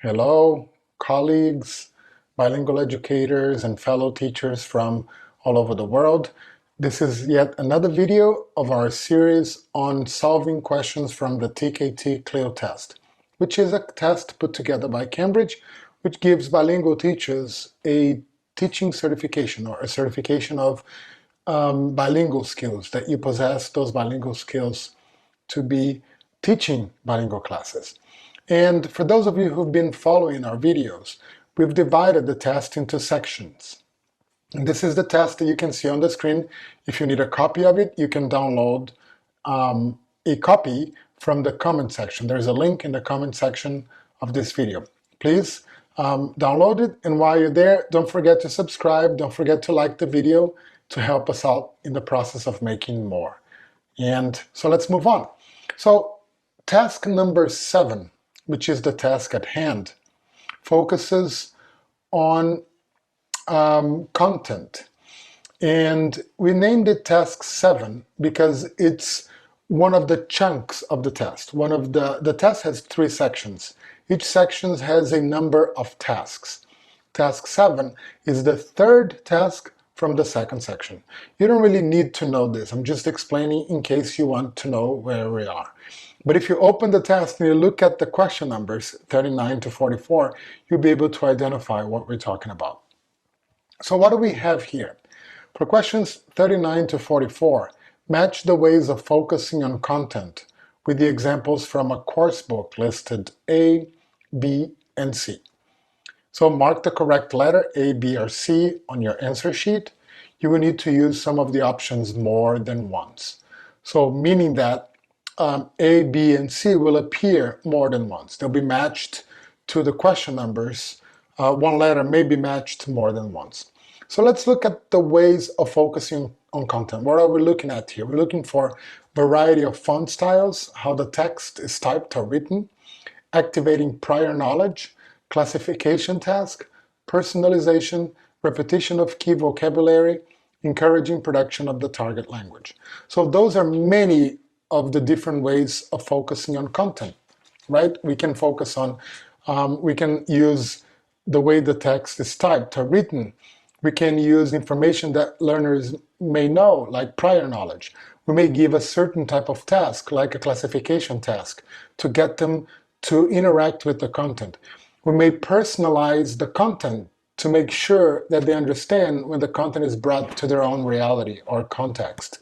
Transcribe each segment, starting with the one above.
Hello, colleagues, bilingual educators, and fellow teachers from all over the world. This is yet another video of our series on solving questions from the TKT CLIL Test, which is a test put together by Cambridge, which gives bilingual teachers a teaching certification or a certification of bilingual skills, that you possess those bilingual skills to be teaching bilingual classes. And for those of you who've been following our videos, we've divided the test into sections. And this is the test that you can see on the screen. If you need a copy of it, you can download a copy from the comment section. There's a link in the comment section of this video. Please download it, and while you're there, don't forget to subscribe, don't forget to like the video to help us out in the process of making more. And so let's move on. So task number 7, which is the task at hand, focuses on content. And we named it task 7 because it's one of the chunks of the test. The test has 3 sections. Each section has a number of tasks. Task 7 is the 3rd task from the 2nd section. You don't really need to know this. I'm just explaining in case you want to know where we are. But if you open the test and you look at the question numbers, 39 to 44, you'll be able to identify what we're talking about. So what do we have here? For questions 39 to 44, match the ways of focusing on content with the examples from a course book listed A, B, and C. So mark the correct letter A, B, or C on your answer sheet. You will need to use some of the options more than once. So meaning that A, B, and C will appear more than once. They'll be matched to the question numbers. One letter may be matched more than once. So let's look at the ways of focusing on content. What are we looking at here? We're looking for variety of font styles, how the text is typed or written, activating prior knowledge, classification task, personalization, repetition of key vocabulary, encouraging production of the target language. So those are many of the different ways of focusing on content, right? We can focus on, we can use the way the text is typed or written. We can use information that learners may know, like prior knowledge. We may give a certain type of task, like a classification task, to get them to interact with the content. We may personalize the content to make sure that they understand when the content is brought to their own reality or context.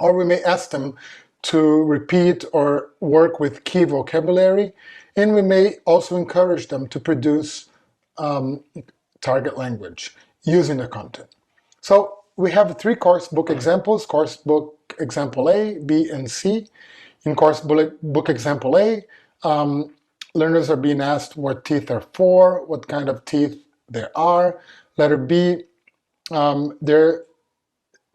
Or we may ask them to repeat or work with key vocabulary, and we may also encourage them to produce target language using the content. So we have 3 course book examples, course book example A, B, and C. In course book example A, learners are being asked what teeth are for, what kind of teeth there are. Letter B,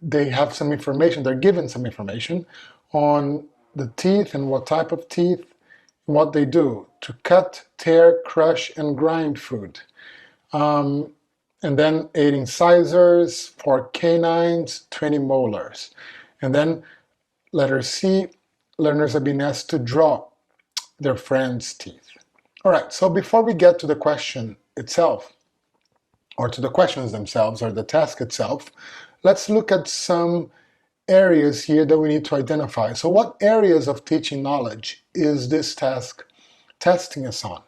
they have some information, they're given some information on the teeth and what type of teeth, and what they do to cut, tear, crush, and grind food. And then 8 incisors, 4 canines, 20 molars. And then letter C, learners are being asked to draw their friend's teeth. All right, so before we get to the question itself, or to the questions themselves, or the task itself, let's look at some areas here that we need to identify. So what areas of teaching knowledge is this task testing us on?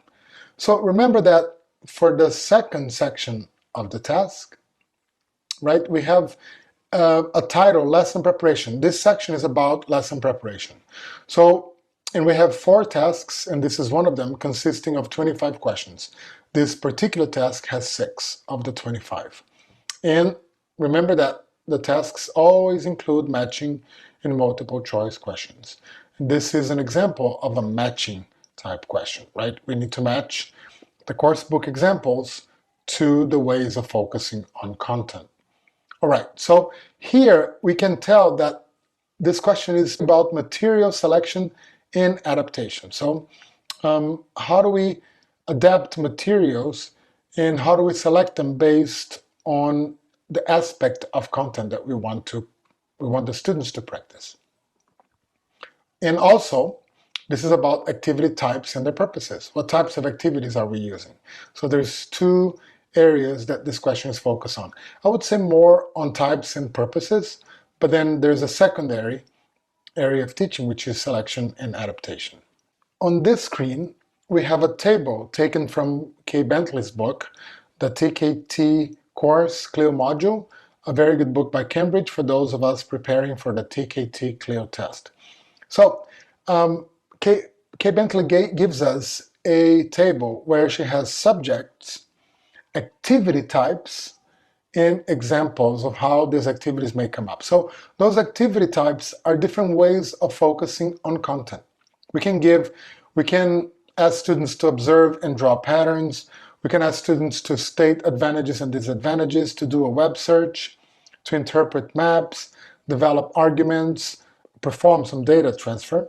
So remember that for the 2nd section of the task, right, we have a title, lesson preparation. This section is about lesson preparation. So, and we have 4 tasks, and this is one of them, consisting of 25 questions. This particular task has 6 of the 25. And remember that the tasks always include matching and multiple choice questions. This is an example of a matching type question, right? We need to match the course book examples to the ways of focusing on content. All right, so here we can tell that this question is about material selection and adaptation. So how do we adapt materials, and how do we select them based on the aspect of content that we want the students to practice? And also, This is about activity types and their purposes. What types of activities are we using? So there's two areas that this question is focused on. I would say more on types and purposes, but then there's a secondary area of teaching, which is selection and adaptation. On this screen, we have a table taken from Kay Bentley's book, the TKT course CLIL module, a very good book by Cambridge for those of us preparing for the TKT CLIL test. So Kay Bentley gives us a table where she has subjects, activity types, and examples of how these activities may come up. So those activity types are different ways of focusing on content. We can ask students to observe and draw patterns. We can ask students to state advantages and disadvantages, to do a web search, to interpret maps, develop arguments, perform some data transfer,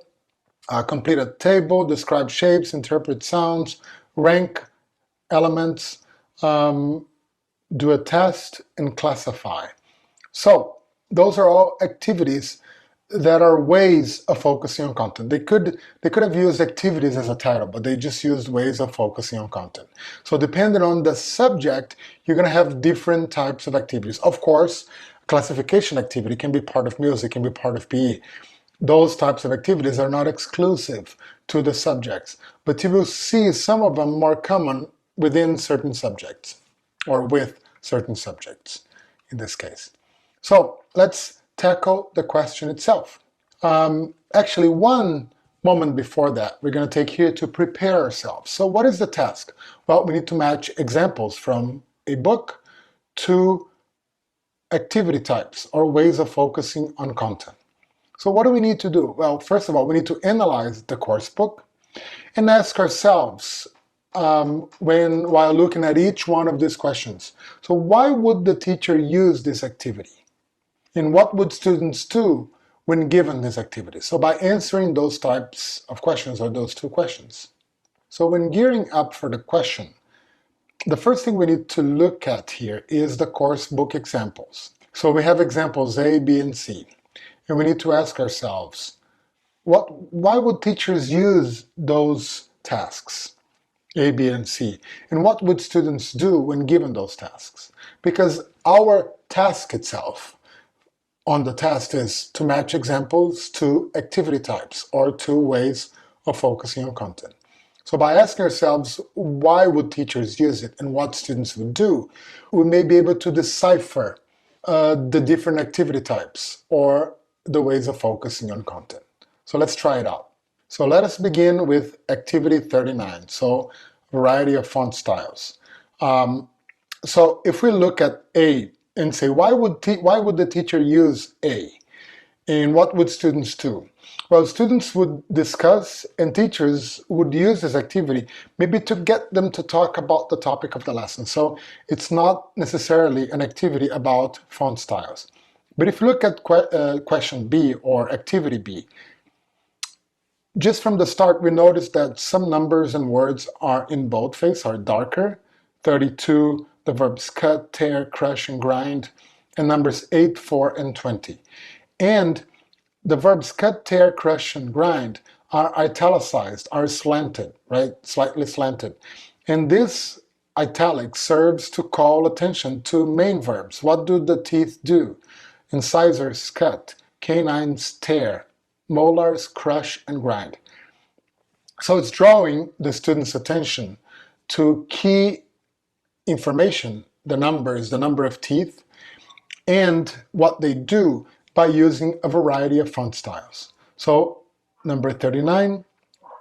complete a table, describe shapes, interpret sounds, rank elements, do a test, and classify. So those are all activities that are ways of focusing on content. They could have used activities as a title, but they just used ways of focusing on content. So depending on the subject, you're going to have different types of activities. Of course, classification activity can be part of music, can be part of PE. Those types of activities are not exclusive to the subjects, but you will see some of them more common within certain subjects, or with certain subjects in this case. So let's tackle the question itself. Actually, one moment before that, we're going to take here to prepare ourselves. So what is the task? Well, we need to match examples from a book to activity types or ways of focusing on content. So what do we need to do? Well, first of all, we need to analyze the course book and ask ourselves while looking at each one of these questions. So why would the teacher use this activity? And what would students do when given this activity? So by answering those types of questions, or those two questions. So when gearing up for the question, the first thing we need to look at here is the course book examples. So we have examples A, B, and C. And we need to ask ourselves, why would teachers use those tasks, A, B, and C? And what would students do when given those tasks? Because our task itself on the test is to match examples to activity types or to ways of focusing on content. So by asking ourselves why would teachers use it and what students would do, we may be able to decipher the different activity types or the ways of focusing on content. So let's try it out. So let us begin with activity 39, so variety of font styles. So if we look at A and say, why would the teacher use A? And what would students do? Well, students would discuss and teachers would use this activity maybe to get them to talk about the topic of the lesson. So it's not necessarily an activity about font styles. But if you look at question B or activity B, just from the start, we notice that some numbers and words are in boldface, are darker. 32, the verbs cut, tear, crush, and grind, and numbers 8, 4, and 20. And the verbs cut, tear, crush, and grind are italicized, are slanted, right? Slightly slanted. And this italic serves to call attention to main verbs. What do the teeth do? Incisors cut, canines tear, molars crush and grind. So it's drawing the student's attention to key information, the numbers, the number of teeth, and what they do by using a variety of font styles. So number 39,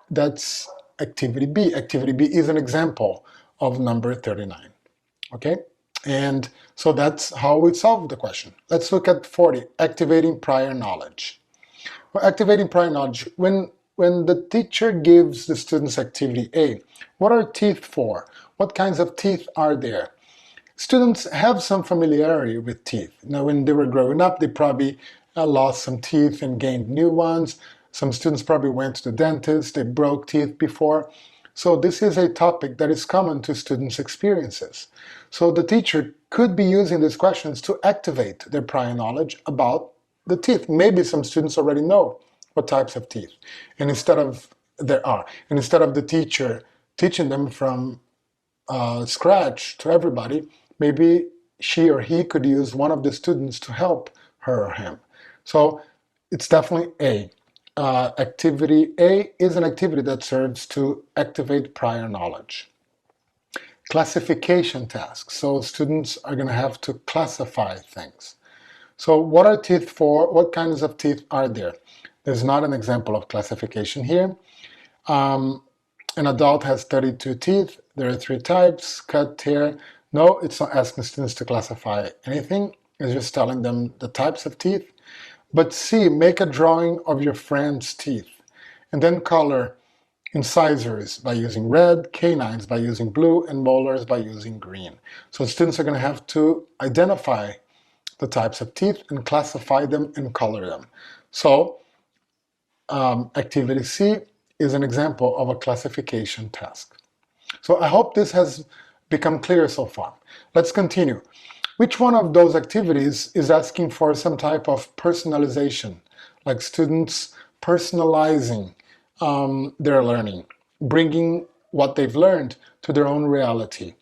that's activity B. Activity B is an example of number 39, okay? And so that's how we solve the question. Let's look at 40, activating prior knowledge. Well, activating prior knowledge, when the teacher gives the students activity A, what are teeth for? What kinds of teeth are there? Students have some familiarity with teeth. Now, when they were growing up, they probably lost some teeth and gained new ones. Some students probably went to the dentist, they broke teeth before. So this is a topic that is common to students' experiences. So the teacher could be using these questions to activate their prior knowledge about the teeth. Maybe some students already know what types of teeth. And instead of there are. And instead of the teacher teaching them from scratch to everybody, maybe she or he could use one of the students to help her or him. So it's definitely A. Activity A is an activity that serves to activate prior knowledge. Classification tasks. So students are going to have to classify things. So what are teeth for? What kinds of teeth are there? There's not an example of classification here. An adult has 32 teeth. There are 3 types: cut, tear. No, it's not asking students to classify anything. It's just telling them the types of teeth. But C, make a drawing of your friend's teeth, and then color incisors by using red, canines by using blue, and molars by using green. So students are going to have to identify the types of teeth and classify them and color them. So activity C is an example of a classification task. So I hope this has become clear so far. Let's continue. Which one of those activities is asking for some type of personalization, like students personalizing their learning, bringing what they've learned to their own reality?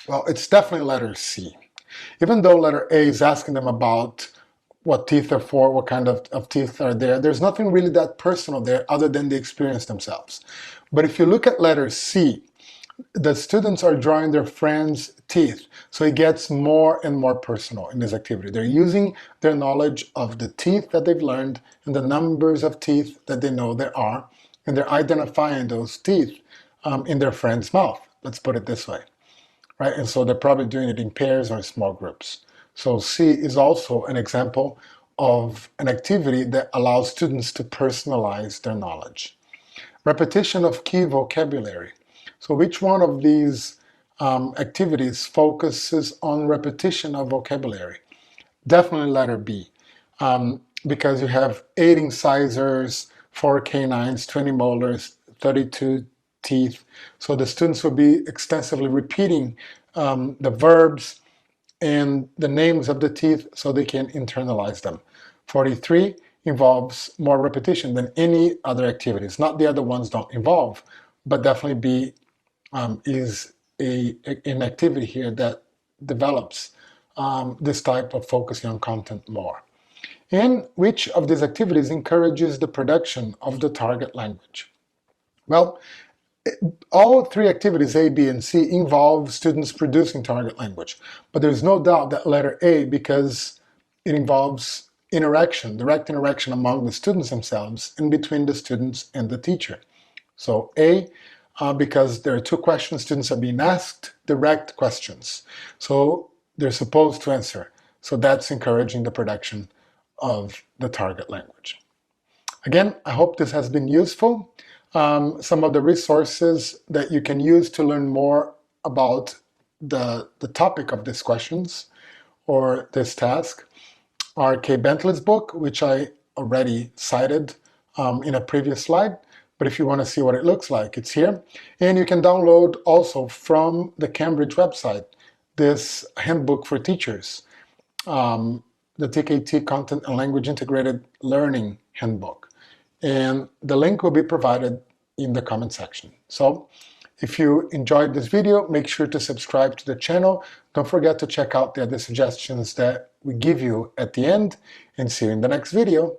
Well, it's definitely letter C. Even though letter A is asking them about what teeth are for, what kind of teeth are there, there's nothing really that personal there other than the experience themselves. But if you look at letter C, the students are drawing their friends' teeth, so it gets more and more personal in this activity. They're using their knowledge of the teeth that they've learned and the numbers of teeth that they know there are, and they're identifying those teeth in their friend's mouth. Let's put it this way, right? And so they're probably doing it in pairs or small groups. So C is also an example of an activity that allows students to personalize their knowledge. Repetition of key vocabulary. So which one of these activities focuses on repetition of vocabulary? Definitely letter B, because you have 8 incisors, 4 canines, 20 molars, 32 teeth. So the students will be extensively repeating the verbs and the names of the teeth so they can internalize them. 43 involves more repetition than any other activities. Not the other ones don't involve, but definitely B is an activity here that develops this type of focusing on content more. And which of these activities encourages the production of the target language? Well, all 3 activities, A, B, and C, involve students producing target language. But there's no doubt that letter A, because it involves interaction, direct interaction among the students themselves and between the students and the teacher. So A, because there are 2 questions, students are being asked direct questions. So they're supposed to answer. So that's encouraging the production of the target language. Again, I hope this has been useful. Some of the resources that you can use to learn more about the topic of these questions or this task are Kay Bentley's book, which I already cited in a previous slide. But if you want to see what it looks like, it's here. And you can download also from the Cambridge website this handbook for teachers, the TKT Content and Language Integrated Learning Handbook. And the link will be provided in the comment section. So if you enjoyed this video, make sure to subscribe to the channel. Don't forget to check out the other suggestions that we give you at the end, and see you in the next video.